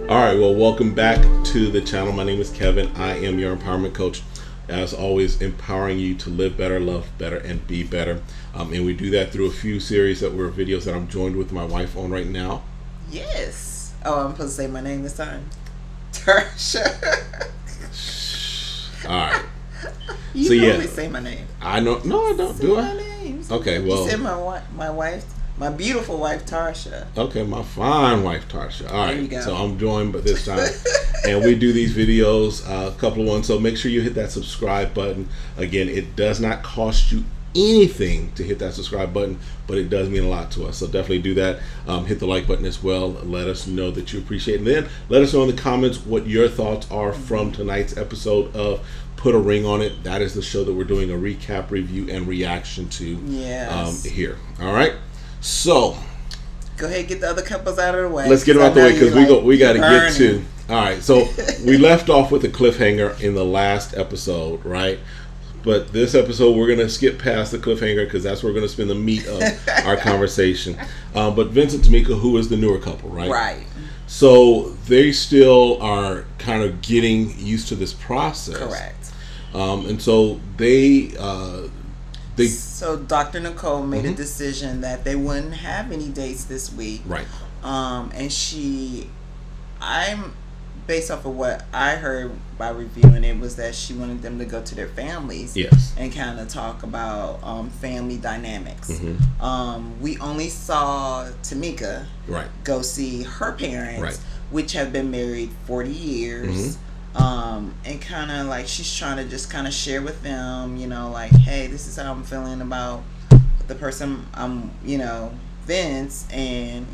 All right, well, welcome back to the channel. My name is Kevin. I am your empowerment coach. As always, empowering you to live better, love better, and be better. And we do that through a few series that were videos that I'm joined with my wife on right now. Yes. Oh, I'm supposed to say my name this time. Tarsha. All right. You always say my name. I know. No, I don't. Say do my I? name. Okay, well. You said my wife, my beautiful wife, Tarsha. Okay, my fine wife, Tarsha. All right. There you go. So I'm joined by this time. And we do these videos, a couple of ones. So make sure you hit that subscribe button. Again, it does not cost you anything to hit that subscribe button, but it does mean a lot to us. So definitely do that. Hit the like button as well. Let us know that you appreciate it. And then let us know in the comments what your thoughts are from tonight's episode of Put a Ring on It. That is the show that we're doing a recap, review, and reaction to here. All right. So go ahead, get the other couples out of the way. Let's get them out the way because we got to get to. All right. So we left off with a cliffhanger in the last episode, right? But this episode, we're going to skip past the cliffhanger because that's where we're going to spend the meat of our conversation. But Vince and Tamika, who is the newer couple, right? Right. So they still are kind of getting used to this process. Correct. And so So Dr. Nicole made a decision that they wouldn't have any dates this week. Right. And I'm based off of what I heard by reviewing it, was that she wanted them to go to their families. Yes. And kind of talk about family dynamics. Mm-hmm. We only saw Tamika go see her parents, which have been married 40 years. And kind of like she's trying to just kind of share with them, like, hey, this is how I'm feeling about the person I'm, Vince, and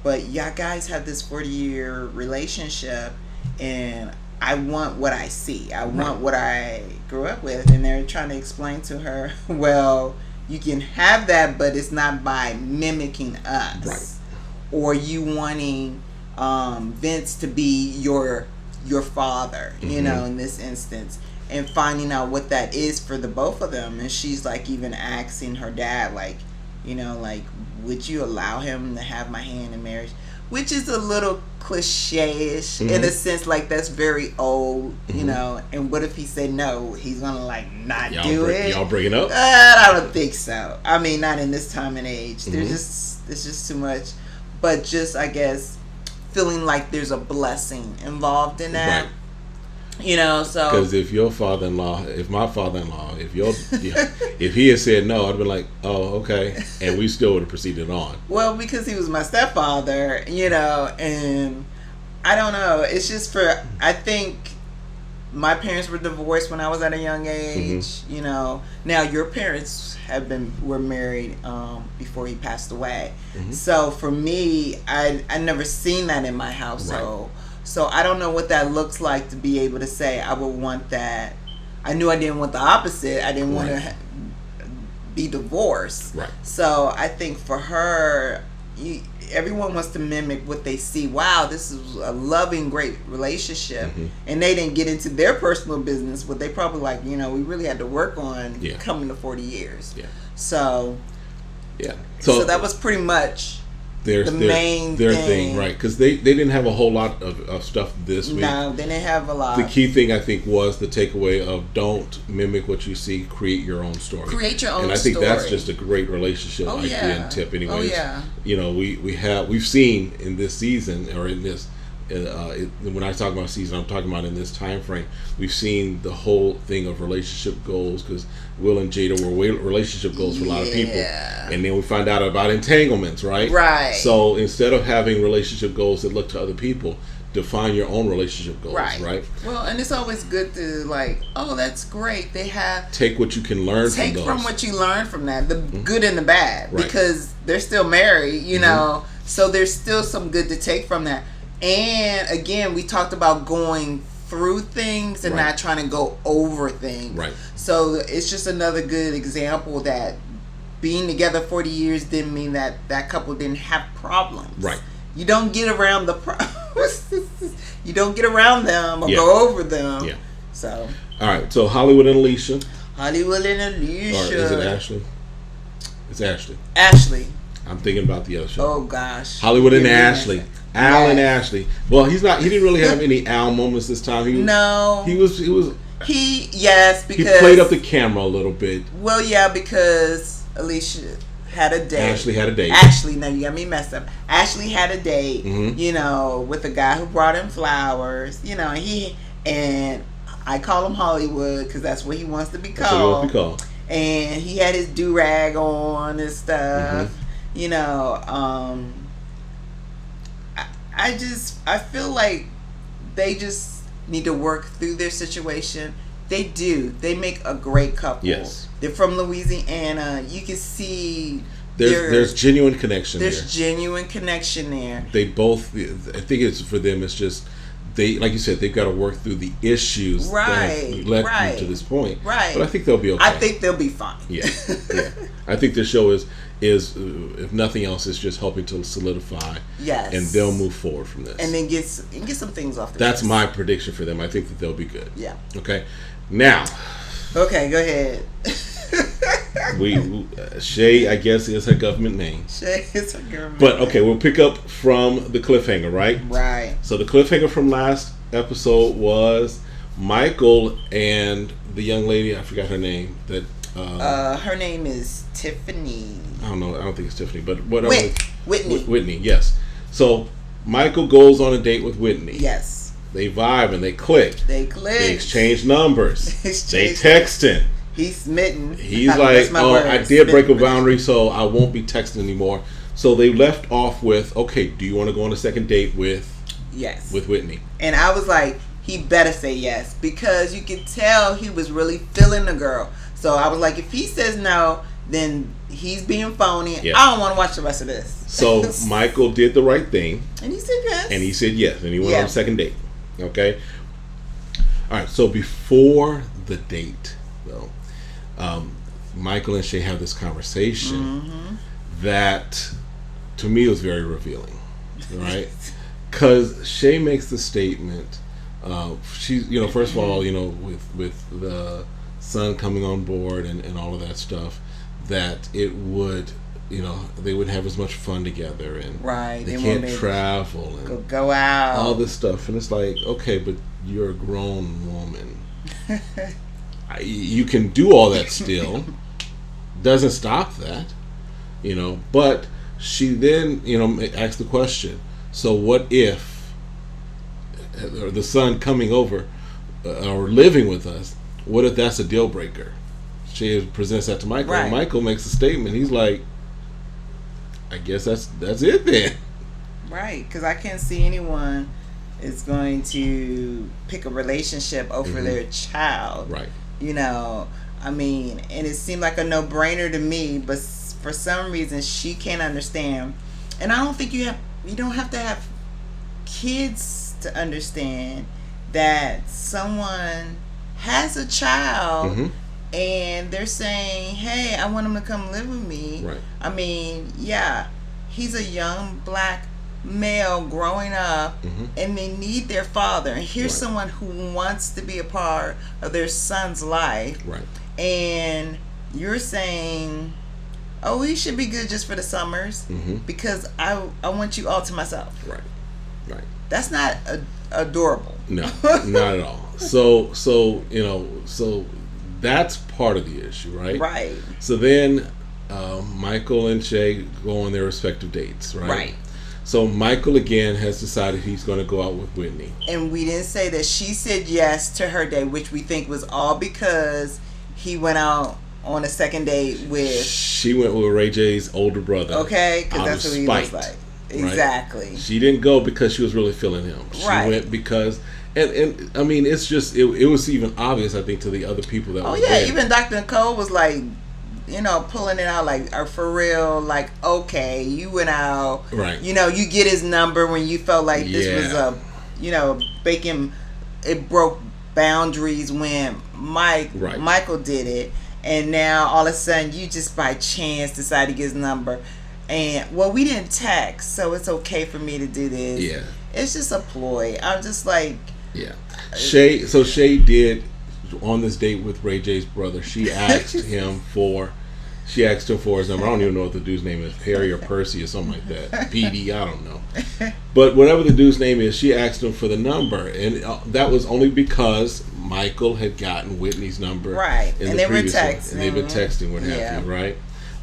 but y'all guys have this 40-year relationship, and I want what I see. I want what I grew up with. And they're trying to explain to her, well, you can have that, but it's not by mimicking us, or you wanting Vince to be your father, in this instance, and finding out what that is for the both of them. And she's like even asking her dad, like, like, would you allow him to have my hand in marriage? Which is a little cliche-ish in a sense, like that's very old, and what if he said no? He's gonna like not do it. Y'all bring it up? I don't think so. I mean, not in this time and age. There's just too much. But just, I guess, feeling like there's a blessing involved in that. So because if my father-in-law, if he had said no, I'd been like, oh, okay, and we still would have proceeded on. Well, because he was my stepfather, and I don't know. It's just I think my parents were divorced when I was at a young age. Now your parents were married before he passed away. So for me, I never seen that in my household. So I don't know what that looks like to be able to say I would want that. I knew I didn't want the opposite. I didn't want to be divorced. So I think for her, everyone wants to mimic what they see. Wow, this is a loving, great relationship. And they didn't get into their personal business, but they probably like, we really had to work on coming to 40 years. So that was pretty much their main thing, right? Because they didn't have a whole lot of stuff this week. No, they didn't have a lot. The key thing, I think, was the takeaway of don't mimic what you see, create your own story. Create your own story. And I think that's just a great relationship idea and tip. Anyways, we've seen in this season, or in this, when I talk about season, I'm talking about in this time frame, we've seen the whole thing of relationship goals, because Will and Jada were relationship goals for a lot of people, and then we find out about entanglements, right? So instead of having relationship goals that look to other people, define your own relationship goals, right? Well, and it's always good to like, oh, that's great. They have take what you can learn from those. What you learn from that, the good and the bad, because they're still married, so there's still some good to take from that. And again, we talked about going through things and not trying to go over things. So it's just another good example that being together 40 years didn't mean that that couple didn't have problems. You don't get around the you don't get around them or go over them. So all right. So Hollywood and Alicia. Or is it Ashley? It's Ashley. Ashley. I'm thinking about the other show. Oh gosh. Hollywood and Ashley. Al and Ashley. Well, he didn't really have any Al moments this time. He was because he played up the camera a little bit. Well, yeah, because Alicia had a date. Ashley had a date. No, you got me messed up. Ashley had a date, with a guy who brought him flowers, and I call him Hollywood because that's what he wants to be called. That's what he wants to be called. And he had his do-rag on and stuff, I feel like they just need to work through their situation. They do. They make a great couple. Yes. They're from Louisiana. You can see there's genuine connection there. There's genuine connection there. They both, I think it's for them, it's just, they, like you said, they've got to work through the issues that have led them to this point. Right. But I think they'll be okay. I think they'll be fine. Yeah. I think this show is if nothing else, is just helping to solidify. Yes. And they'll move forward from this. And then get some things off the That's chest. my prediction for them. I think that they'll be good. Yeah. Okay. Now. Okay, go ahead. Shea, I guess, is her government name. Shea is her government But, okay, we'll pick up from the cliffhanger, right? Right. So the cliffhanger from last episode was Michael and the young lady, I forgot her name. Her name is Tiffany. I don't know. I don't think it's Tiffany, but whatever. Whitney. Whitney, yes. So Michael goes on a date with Whitney. Yes. They vibe and they click. They exchange numbers. They texting. He's smitten. He's like, I did break a boundary, so I won't be texting anymore. So they left off with, okay, do you want to go on a second date with Whitney? And I was like, he better say yes, because you could tell he was really feeling the girl. So I was like, if he says no, then he's being phony. Yeah. I don't want to watch the rest of this. So Michael did the right thing. And he said yes. And he went on a second date. Okay. All right. So before the date, though, Michael and Shea have this conversation that, to me, was very revealing. Right? Because Shea makes the statement. She's, first of all, with the son coming on board and all of that stuff, that it would, they wouldn't have as much fun together, and they can't travel and go out, all this stuff. And it's like, okay, but you're a grown woman. You can do all that still. Doesn't stop that, But she then, asked the question, so what if the son coming over or living with us, what if that's a deal breaker? She presents that to Michael, and Michael makes a statement. He's like, I guess that's it then. Right, because I can't see anyone is going to pick a relationship over their child. Right. And it seemed like a no-brainer to me, but for some reason she can't understand. And I don't think you don't have to have kids to understand that someone has a child and they're saying, hey, I want him to come live with me. Right. He's a young black male growing up and they need their father. And here's someone who wants to be a part of their son's life. Right. And you're saying, oh, he should be good just for the summers because I want you all to myself. Right. Right. That's not adorable. No, not at all. So that's part of the issue, right? Right. So then Michael and Shea go on their respective dates, right? Right. So Michael again has decided he's going to go out with Whitney. And we didn't say that she said yes to her date, which we think was all because he went out on a second date with... She went with Ray J's older brother. Okay, because that's what he looks like. Exactly. Right? She didn't go because she was really feeling him. She went because... And I mean, it's just... It was even obvious, I think, to the other people that were there. Even Dr. Nicole was like... pulling it out like, for real, like, okay, you went out. Right. You get his number when you felt like this was it broke boundaries when Michael did it. And now all of a sudden you just by chance decide to get his number. And, we didn't text, so it's okay for me to do this. Yeah. It's just a ploy. I'm just like... Yeah. Shea did... on this date with Ray J's brother, she asked him for She asked him for his number. I don't even know what the dude's name is, Perry or Percy or something like that. PD, I don't know. But whatever the dude's name is, she asked him for the number, and that was only because Michael had gotten Whitney's number, right? And they were texting, and they've been texting, what have you, right?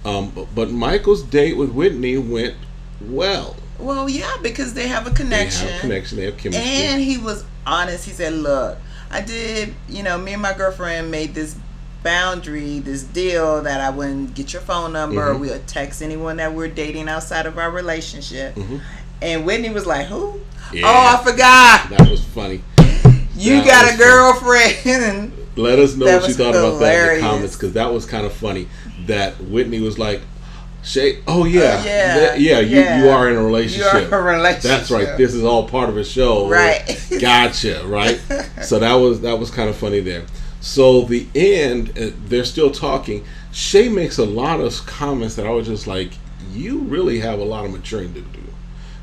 But Michael's date with Whitney went well. Well, yeah, because they have a connection. They have chemistry. And he was honest. He said, "Look, I did. Me and my girlfriend made this boundary, this deal that I wouldn't get your phone number or we'll text anyone that we're dating outside of our relationship." And Whitney was like, "Who? Yeah. Oh, I forgot. That was funny. You got a girlfriend." Let us know what you thought about that in the comments, because that was kind of funny. That Whitney was like, Shea, you are in a relationship. You are in a relationship. That's right. This is all part of a show. Right. Gotcha. Right. So that was kind of funny there. So the end, they're still talking. Shea makes a lot of comments that I was just like, you really have a lot of maturing to do,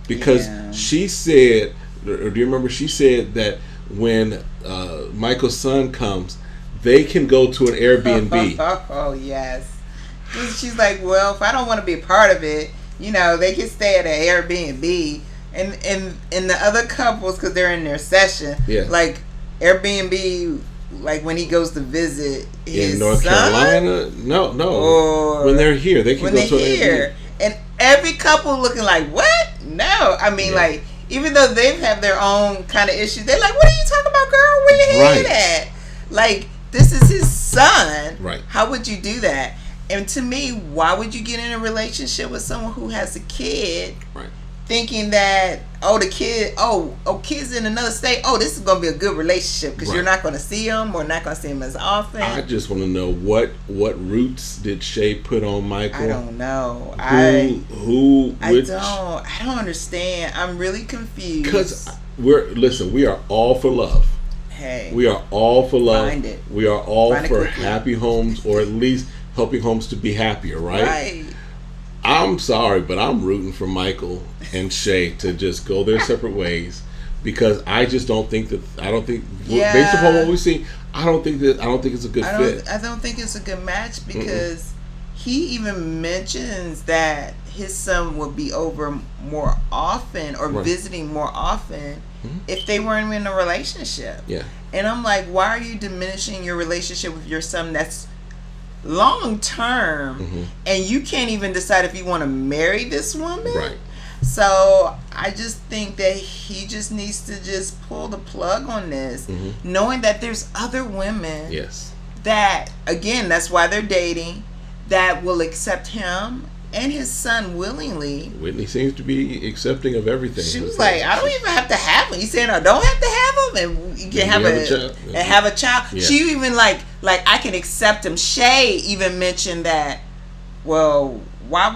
because she said, or do you remember? She said that when Michael's son comes, they can go to an Airbnb. Oh yes. She's like, well, if I don't want to be a part of it, they can stay at an Airbnb. And the other couples, because they're in their session, like Airbnb, like when he goes to visit his in North Carolina, no, or when they're here, they can go to an Airbnb. And every couple looking like, what? No, I mean, like, even though they have their own kind of issues, they're like, what are you talking about, girl? Where your head at? Like, this is his son. Right? How would you do that? And to me, why would you get in a relationship with someone who has a kid, thinking that, kids in another state, this is going to be a good relationship because you're not going to see them or not going to see them as often? I just want to know what roots did Shea put on Michael? I don't know. I don't understand. I'm really confused. Because we are all for love. Hey, we are all for love. Find it. We are all find for happy homes, or at least helping homes to be happier, right? I'm sorry, but I'm rooting for Michael and Shea to just go their separate ways, because I just don't think based upon what we see, I don't think it's a good fit. I don't think it's a good match, because he even mentions that his son would be over more often or visiting more often if they weren't in a relationship. Yeah. And I'm like, why are you diminishing your relationship with your son that's long term, and you can't even decide if you want to marry this woman? Right. So I just think that he just needs to just pull the plug on this, knowing that there's other women that, again, that's why they're dating, that will accept him and his son willingly. Whitney seems to be accepting of everything. She was like, I don't even have to have him. He's saying, I don't have to have him, and you can have a child. Yeah. She even like I can accept him. Shea even mentioned that, well, why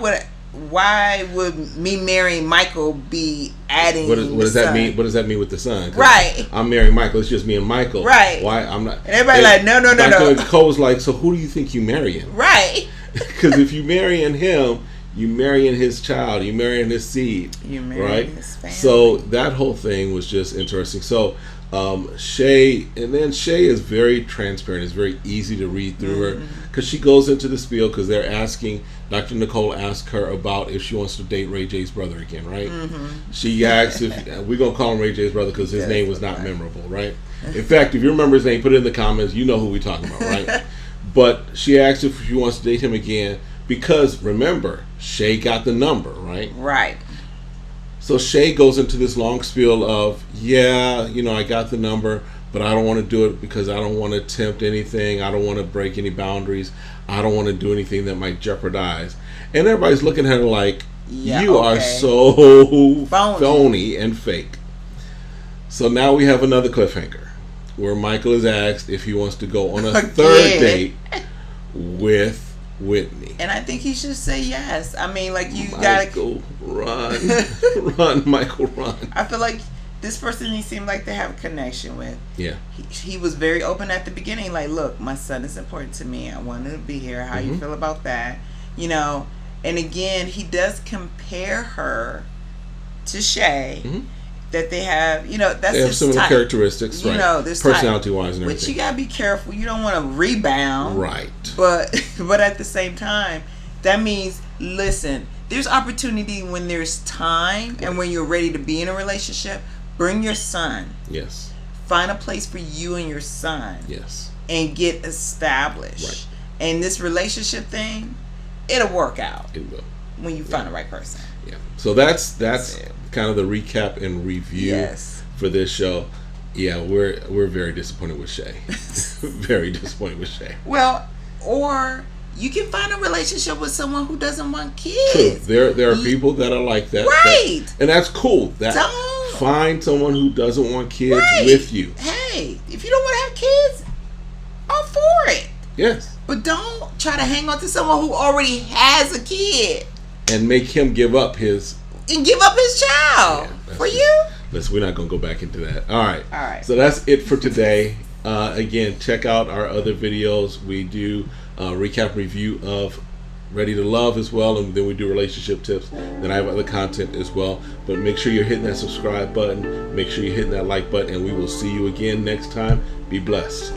would me marrying Michael be adding? What does that mean? What does that mean with the son? Right. I'm marrying Michael. It's just me and Michael. Right. Why I'm not? And everybody like, no. Dr. Cole's like, so who do you think you marrying? Right. Because if you marrying him, you marrying his child, you marrying his seed, you marrying his family. So that whole thing was just interesting. So Shea is very transparent. It's very easy to read through her, because she goes into the spiel, because they're asking, Dr. Nicole asked her about if she wants to date Ray J's brother again, right? She asks if we're gonna call him Ray J's brother because his name was not memorable, right? In fact, if you remember his name, put it in the comments. You know who we're talking about, right? But she asked if she wants to date him again, because remember, Shea got the number, right? Right. So Shea goes into this long spiel of, I got the number, but I don't want to do it because I don't want to tempt anything. I don't want to break any boundaries. I don't want to do anything that might jeopardize. And everybody's looking at her like, you are so phony and fake. So now we have another cliffhanger where Michael is asked if he wants to go on a third date with Whitney. And I think he should say yes. I mean, like, Michael, run, Michael, run. I feel like this person he seemed like they have a connection with. Yeah. He was very open at the beginning, like, look, my son is important to me. I wanted to be here. How you feel about that? And again, he does compare her to Shea. that they have, you know, that's they have similar type. characteristics, right? You know, this personality-wise and everything. But you gotta be careful. You don't want to rebound, right? But at the same time, that means, listen, there's opportunity when there's time, and when you're ready to be in a relationship. Bring your son. Yes. Find a place for you and your son. Yes. And get established. Right. And this relationship thing, it'll work out. It will. When you find the right person. Yeah. So that's kind of the recap and review for this show. Yeah, we're very disappointed with Shea. Very disappointed with Shea. Well, or you can find a relationship with someone who doesn't want kids. True. There are people that are like that. Right. And that's cool. Find someone who doesn't want kids with you. Hey, if you don't want to have kids, I'm for it. Yes. But don't try to hang on to someone who already has a kid. And make him give up his child for you. Listen, we're not going to go back into that. All right. So that's it for today. Again, check out our other videos. We do recap review of Ready to Love as well, and then we do relationship tips. Then I have other content as well. But make sure you're hitting that subscribe button. Make sure you're hitting that like button, and we will see you again next time. Be blessed.